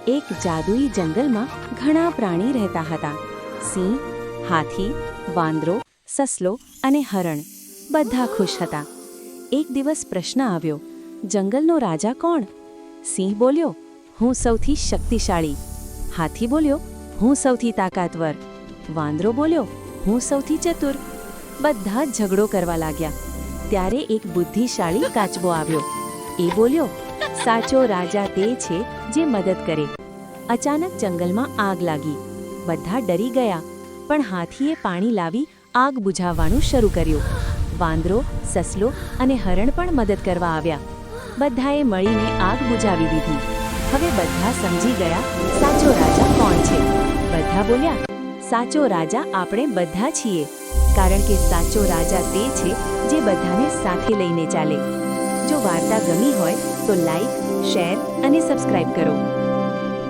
એક જાદુઈ જંગલમાં ઘણા પ્રાણી રહેતા હતા. સિંહ, હાથી, વાંદરો, સસલો અને હરણ બધા ખુશ હતા. એક દિવસ પ્રશ્ન આવ્યો, જંગલનો રાજા કોણ? સિંહ બોલ્યો, હું સૌથી શક્તિશાળી. હાથી બોલ્યો, હું સૌથી તાકાતવર. વાંદરો બોલ્યો, હું સૌથી ચતુર. બધા જ ઝઘડો કરવા લાગ્યા. ત્યારે એક બુદ્ધિશાળી કાચબો આવ્યો. એ બોલ્યો, સાચો રાજા તે છે જે મદદ કરે. અચાનક જંગલમાં આગ લાગી. બધા ડરી ગયા, પણ હાથીએ પાણી લાવી આગ બુઝાવવાનું શરૂ કર્યું. વાંદરો, સસલો અને હરણ પણ મદદ કરવા આવ્યા. બધાએ મળીને આગ બુઝાવી દીધી. હવે બધા સમજી ગયા સાચો રાજા કોણ છે. બધા બોલ્યા, સાચો રાજા આપણે બધા છીએ, કારણ કે સાચો રાજા તે છે જે બધાને સાથે લઈને ચાલે. જો વાર્તા ગમી હોય તો લાઈક, શેર અને સબસ્ક્રાઇબ કરો.